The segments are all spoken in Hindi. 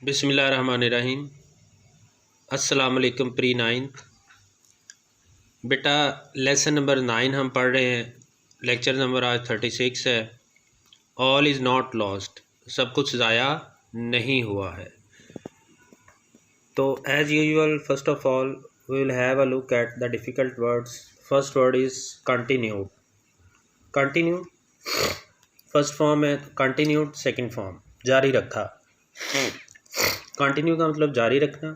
बिस्मिल्लाहिर्रहमानिर्रहीम। अस्सलाम वालेकुम प्री नाइन्थ। बेटा लेसन नंबर 9 हम पढ़ रहे हैं। लेक्चर नंबर आज 36 है। ऑल इज़ नॉट लॉस्ट, सब कुछ ज़ाया नहीं हुआ है। तो as usual first of all we will have a look at the difficult words. First word is continued. Continue first form है, कंटिन्यूड सेकंड फॉर्म जारी रखा। कंटिन्यू का मतलब जारी रखना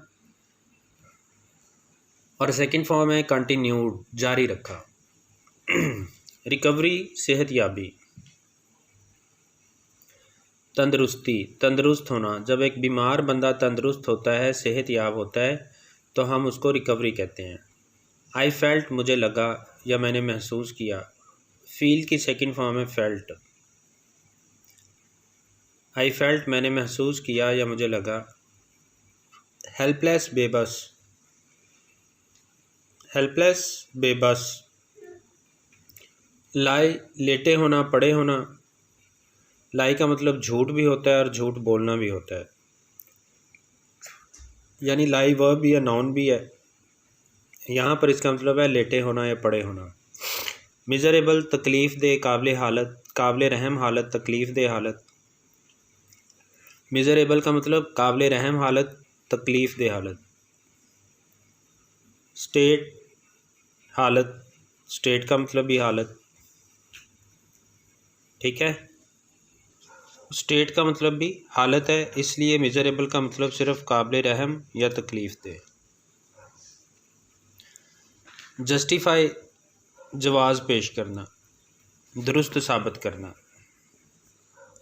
और सेकंड फॉर्म है कंटिन्यूड जारी रखा। रिकवरी सेहतयाबी। तंदुरुस्ती तंदुरुस्त होना, जब एक बीमार बंदा तंदुरुस्त होता है, सेहतयाब होता है, तो हम उसको रिकवरी कहते हैं। आई फेल्ट मुझे लगा या मैंने महसूस किया। फील की सेकंड फॉर्म है फेल्ट। आई फेल्ट मैंने महसूस किया या मुझे लगा। हेल्पलेस बेबस। हेल्पलेस बेबस। लाई लेटे होना, पड़े होना। लाई का मतलब झूठ भी होता है और झूठ बोलना भी होता है, यानी लाई वर्ब भी है, नाउन भी है। यहाँ पर इसका मतलब है लेटे होना या पड़े होना। मिजरेबल तकलीफ़ दे, काबिल हालत, काबिल रहम हालत, तकलीफ़ दे हालत। मिजरेबल का मतलब काबिल रहम हालत, तकलीफ़ दे हालत। स्टेट हालत, स्टेट का मतलब भी हालत, ठीक है। स्टेट का मतलब भी हालत है, इसलिए मिजरेबल का मतलब सिर्फ काबिल रहम या तकलीफ़ दे। जस्टिफाई जवाज़ पेश करना, दुरुस्त साबित करना।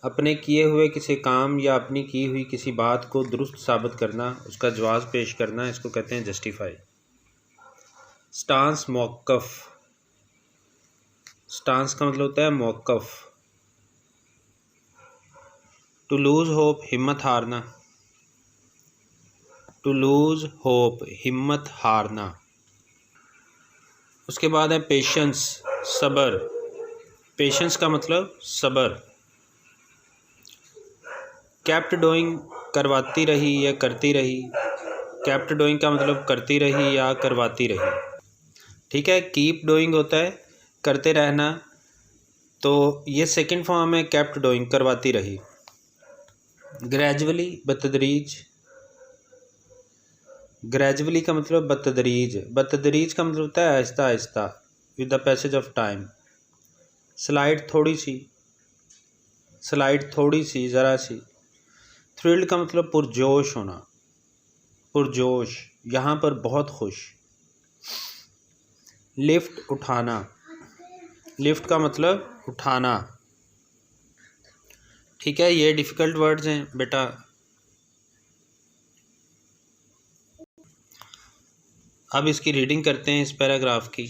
अपने किए हुए किसी काम या अपनी की हुई किसी बात को दुरुस्त साबित करना, उसका जवाज़ पेश करना, इसको कहते हैं जस्टिफाई। स्टांस मौक़िफ़। स्टांस का मतलब होता है मौक़िफ़। टू लूज़ होप हिम्मत हारना। टू लूज़ होप हिम्मत हारना। उसके बाद है पेशेंस, सब्र। पेशेंस का मतलब सब्र। केप्ट डूइंग करवाती रही या करती रही। केप्ट डूइंग का मतलब करती रही या करवाती रही, ठीक है। कीप डूइंग होता है करते रहना, तो ये सेकंड फॉर्म है केप्ट डूइंग, करवाती रही। ग्रेजुअली बतदरीज। ग्रेजुअली का मतलब बतदरीज। बतदरीज का मतलब होता है Aahista Aahista, with the passage of time. Slide थोड़ी सी। स्लाइड थोड़ी सी, ज़रा सी। थ्रिल्ड का मतलब पुरजोश होना, पुरजोश, यहाँ पर बहुत खुश। लिफ्ट उठाना। लिफ्ट का मतलब उठाना, ठीक है। ये डिफ़िकल्ट वर्ड्स हैं बेटा। अब इसकी रीडिंग करते हैं इस पैराग्राफ की।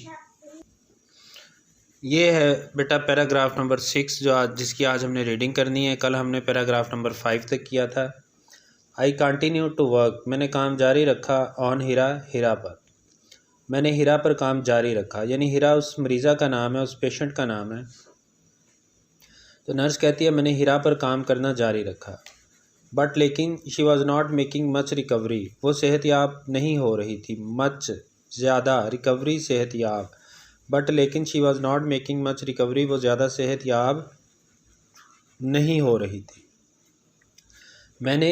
ये है बेटा पैराग्राफ नंबर 6 जिसकी आज हमने रीडिंग करनी है। कल हमने पैराग्राफ नंबर 5 तक किया था। आई कंटिन्यू टू वर्क, मैंने काम जारी रखा। ऑन हीरा, हीरा पर। मैंने हीरा पर काम जारी रखा, यानी हीरा उस मरीज़ा का नाम है, उस पेशेंट का नाम है। तो नर्स कहती है मैंने हीरा पर काम करना जारी रखा। बट लेकिन she was not making much recovery, वो सेहतयाब नहीं हो रही थी। मच ज़्यादा, रिकवरी सेहतयाब। बट लेकिन she was not making much recovery, वो ज़्यादा सेहतयाब नहीं हो रही थी। मैंने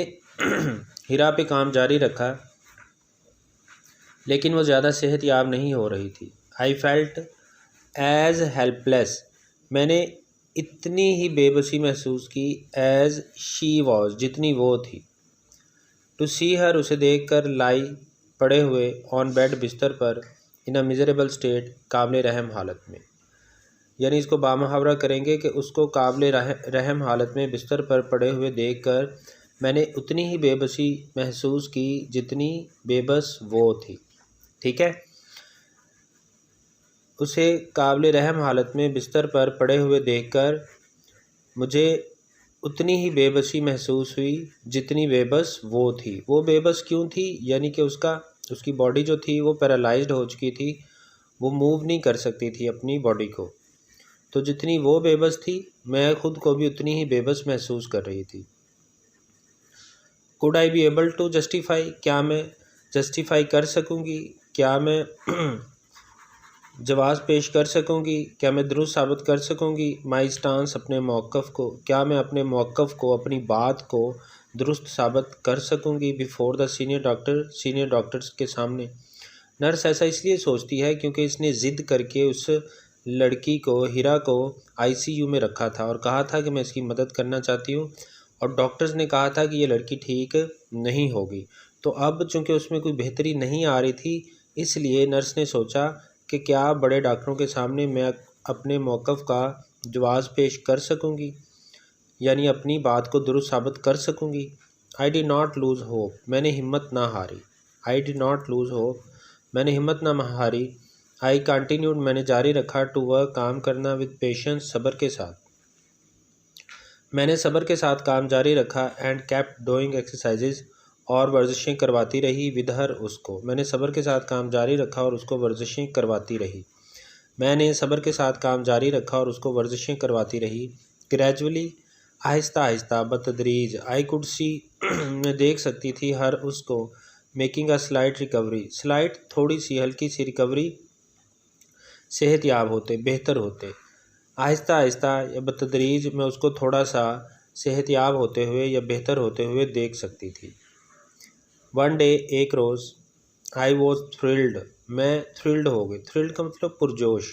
हीरा पे काम जारी रखा, लेकिन वो ज़्यादा सेहतयाब नहीं हो रही थी। आई फेल्ट एज़ हेल्पलेस, मैंने इतनी ही बेबसी महसूस की। एज़ शी वॉज, जितनी वो थी। टू सी हर, उसे देखकर। लाई, पड़े हुए। ऑन बेड, बिस्तर पर। इन अ मिजरेबल स्टेट, काबिल रहम हालत में। यानी इसको बामुहावरा करेंगे कि उसको काबिल रहम हालत में बिस्तर पर पड़े हुए देखकर मैंने उतनी ही बेबसी महसूस की जितनी बेबस वो थी, ठीक है। उसे काबिल रहम हालत में बिस्तर पर पड़े हुए देखकर मुझे उतनी ही बेबसी महसूस हुई जितनी बेबस वो थी। वो बेबस क्यों थी, यानी कि उसकी बॉडी जो थी वो पैरालाइज्ड हो चुकी थी, वो मूव नहीं कर सकती थी अपनी बॉडी को। तो जितनी वो बेबस थी, मैं ख़ुद को भी उतनी ही बेबस महसूस कर रही थी। Could I be able to justify, क्या मैं जस्टिफाई कर सकूँगी, क्या मैं जवाब पेश कर सकूँगी, क्या मैं दुरुस्त साबित कर सकूँगी माई स्टांस, अपने मौक़िफ़ को, क्या मैं अपने मौक़िफ़ को, अपनी बात को दुरुस्त साबित कर सकूँगी before the senior doctor, senior doctors के सामने। नर्स ऐसा इसलिए सोचती है क्योंकि इसने ज़िद करके उस लड़की को, हिरा को आईसीयू में रखा था और कहा था कि मैं इसकी मदद करना चाहती हूँ, और डॉक्टर्स ने कहा था कि ये लड़की ठीक नहीं होगी। तो अब चूँकि उसमें कोई बेहतरी नहीं आ रही थी, इसलिए नर्स ने सोचा कि क्या बड़े डॉक्टरों के सामने मैं अपने मौक़िफ़ का जवाब पेश कर सकूँगी, यानी अपनी बात को दुरुस्त साबित कर सकूँगी। I did not lose hope, मैंने हिम्मत ना हारी। I did not lose hope, मैंने हिम्मत ना हारी। आई कंटिन्यूड, मैंने जारी रखा, टू वर्क, काम करना, विद पेशेंस, सब्र के साथ। मैंने सब्र के साथ काम जारी रखा, एंड केप्ट डूइंग एक्सरसाइजेज, और वर्जिशें करवाती रही, विद हर, उसको। मैंने सब्र के साथ काम जारी रखा और उसको वर्जिशें करवाती रही। मैंने सब्र के साथ काम जारी रखा और उसको वर्जिशें करवाती रही। Gradually, Aahista Aahista, बतदरीज, I could see, मैं देख सकती थी, हर, उसको, making a slight recovery, slight, थोड़ी सी, हल्की सी, रिकवरी, सेहतयाब होते, बेहतर होते। आहिस्ता आहिस्ता या बतदरीज मैं उसको थोड़ा सा सेहतयाब होते हुए या बेहतर होते हुए देख सकती थी। वन डे, एक रोज़, आई वॉज थ्रिल्ड, मैं थ्रिल्ड हो गई, थ्रिल्ड का मतलब पुरजोश,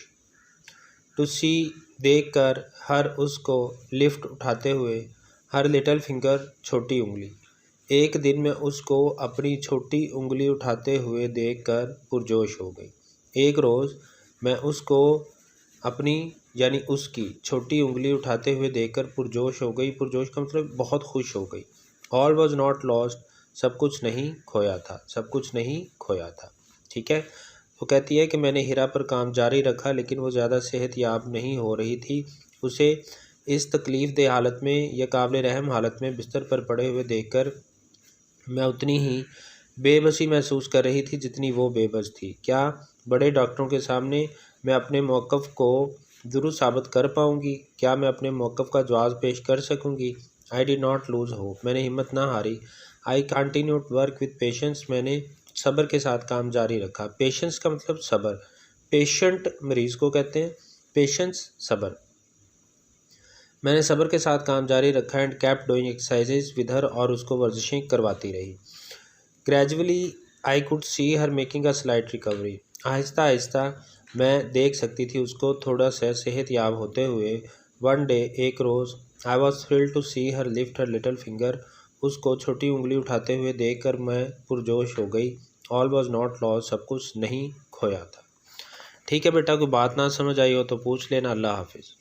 टू सी, देख कर, हर, उसको, लिफ्ट, उठाते हुए, हर लिटिल फिंगर, छोटी उंगली। एक दिन मैं उसको अपनी छोटी उंगली उठाते हुए देख कर पुरजोश हो गई। एक रोज़ मैं उसको अपनी, यानी उसकी, छोटी उंगली उठाते हुए देखकर पुरजोश हो गई। पुरजोश का मतलब बहुत खुश हो गई। ऑल वॉज नॉट लॉस्ट, सब कुछ नहीं खोया था, सब कुछ नहीं खोया था। ठीक है, वो कहती है कि मैंने हिरा पर काम जारी रखा, लेकिन वो ज़्यादा सेहतयाब नहीं हो रही थी। उसे इस तकलीफ़ दे हालत में या काबिल रहम हालत में बिस्तर पर पड़े हुए देखकर मैं उतनी ही बेबसी महसूस कर रही थी जितनी वो बेबस थी। क्या बड़े डॉक्टरों के सामने मैं अपने मौक़िफ़ को दुरुस्त साबित कर पाऊँगी? क्या मैं अपने मौक़िफ़ का जवाब पेश कर सकूँगी? I did not lose hope, मैंने हिम्मत ना हारी। I continued work with patience, मैंने सब्र के साथ काम जारी रखा। पेशेंस का मतलब सब्र, पेशेंट मरीज़ को कहते हैं, पेशेंस सब्र। मैंने सब्र के साथ काम जारी रखा, and kept doing exercises with her, और उसको वर्जिशें करवाती रही। Gradually, I could see her making a slight recovery, Aahista Aahista मैं देख सकती थी उसको थोड़ा सा सेहतयाब होते हुए। वन डे, एक रोज़, I was thrilled to see her lift her little finger, उसको छोटी उंगली उठाते हुए देख कर मैं पुरजोश हो गई। ऑल वॉज नॉट लॉस, सब कुछ नहीं खोया था। ठीक है बेटा, कोई बात ना समझ आई हो तो पूछ लेना। अल्लाह हाफिज़।